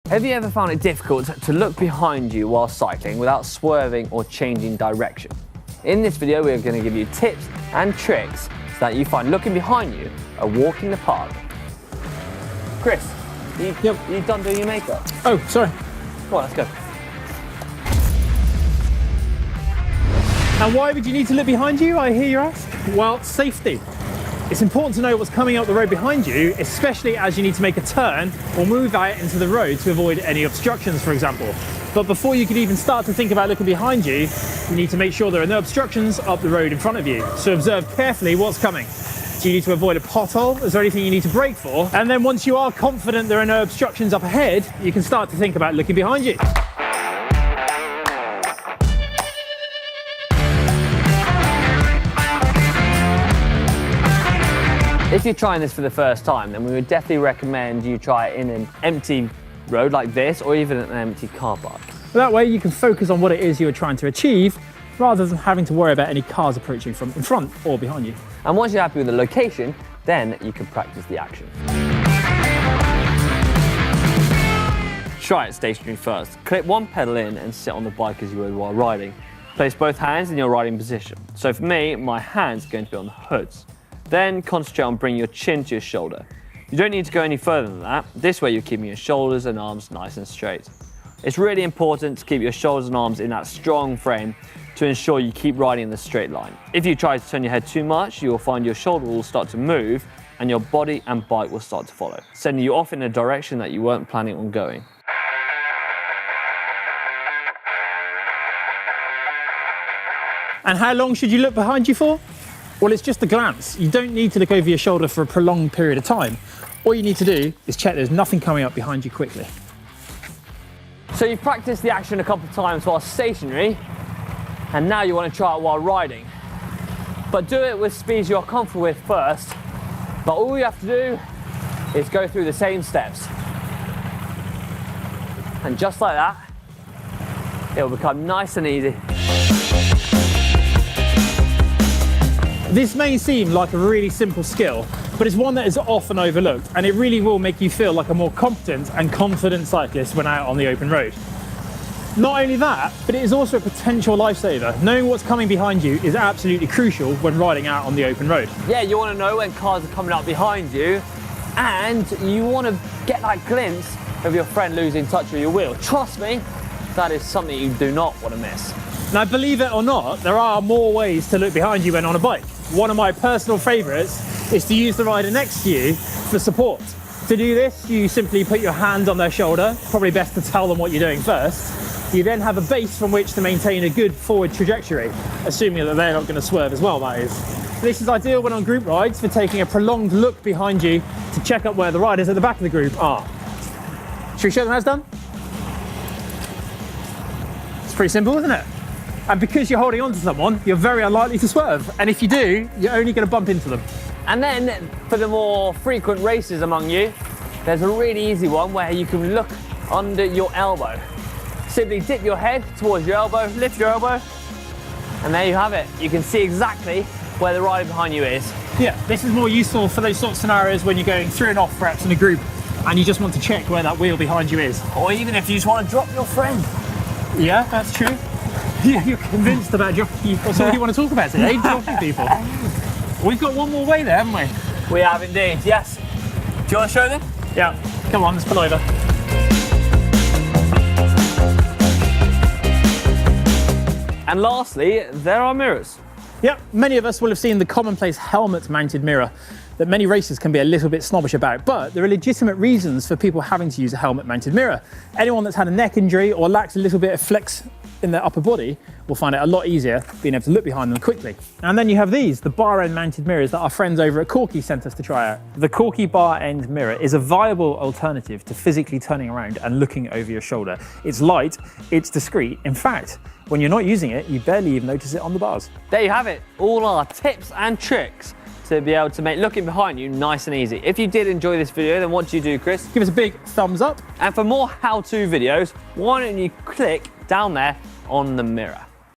Have you ever found it difficult to look behind you while cycling without swerving or changing direction? In this video, we're going to give you tips and tricks so that you find looking behind you a walk in the park. Chris, you done doing your makeup? Oh, sorry. Come on, let's go. And why would you need to look behind you, I hear you ask? Well, safety. It's important to know what's coming up the road behind you, especially as you need to make a turn or move out into the road to avoid any obstructions, for example. But before you can even start to think about looking behind you, you need to make sure there are no obstructions up the road in front of you. So observe carefully what's coming. Do you need to avoid a pothole? Is there anything you need to brake for? And then once you are confident there are no obstructions up ahead, you can start to think about looking behind you. If you're trying this for the first time, then we would definitely recommend you try it in an empty road like this, or even an empty car park. That way you can focus on what it is you're trying to achieve, rather than having to worry about any cars approaching from in front or behind you. And once you're happy with the location, then you can practice the action. Try it stationary first. Clip one pedal in and sit on the bike as you would while riding. Place both hands in your riding position. So for me, my hand's going to be on the hoods. Then concentrate on bringing your chin to your shoulder. You don't need to go any further than that. This way you're keeping your shoulders and arms nice and straight. It's really important to keep your shoulders and arms in that strong frame to ensure you keep riding in the straight line. If you try to turn your head too much, you will find your shoulder will start to move and your body and bike will start to follow, sending you off in a direction that you weren't planning on going. And how long should you look behind you for? Well, it's just a glance. You don't need to look over your shoulder for a prolonged period of time. All you need to do is check there's nothing coming up behind you quickly. So you've practiced the action a couple of times while stationary, and now you want to try it while riding. But do it with speeds you're comfortable with first. But all you have to do is go through the same steps. And just like that, it will become nice and easy. This may seem like a really simple skill, but it's one that is often overlooked, and it really will make you feel like a more competent and confident cyclist when out on the open road. Not only that, but it is also a potential lifesaver. Knowing what's coming behind you is absolutely crucial when riding out on the open road. Yeah, you want to know when cars are coming up behind you, and you want to get that glimpse of your friend losing touch with your wheel. Trust me, that is something you do not want to miss. Now, believe it or not, there are more ways to look behind you when on a bike. One of my personal favourites is to use the rider next to you for support. To do this, you simply put your hand on their shoulder, probably best to tell them what you're doing first. You then have a base from which to maintain a good forward trajectory, assuming that they're not going to swerve as well, that is. This is ideal when on group rides for taking a prolonged look behind you to check up where the riders at the back of the group are. Should we show them how it's done? It's pretty simple, isn't it? And because you're holding on to someone, you're very unlikely to swerve. And if you do, you're only going to bump into them. And then for the more frequent racers among you, there's a really easy one where you can look under your elbow. Simply dip your head towards your elbow, lift your elbow, and there you have it. You can see exactly where the rider behind you is. Yeah, this is more useful for those sort of scenarios when you're going through and off perhaps in a group and you just want to check where that wheel behind you is. Or even if you just want to drop your friend. Yeah, that's true. Yeah, you're convinced about dropping people. That's all you want to talk about today, dropping people. We've got one more way there, haven't we? We have indeed, yes. Do you want to show them? Yeah, come on, let's pull over. And lastly, there are mirrors. Yep, many of us will have seen the commonplace helmet-mounted mirror that many racers can be a little bit snobbish about, but there are legitimate reasons for people having to use a helmet-mounted mirror. Anyone that's had a neck injury or lacks a little bit of flex in their upper body will find it a lot easier being able to look behind them quickly. And then you have these, the bar end mounted mirrors that our friends over at CORKY sent us to try out. The CORKY bar end mirror is a viable alternative to physically turning around and looking over your shoulder. It's light, it's discreet. In fact, when you're not using it, you barely even notice it on the bars. There you have it, all our tips and tricks to be able to make looking behind you nice and easy. If you did enjoy this video, then what do you do, Chris? Give us a big thumbs up. And for more how-to videos, why don't you click down there on the mirror.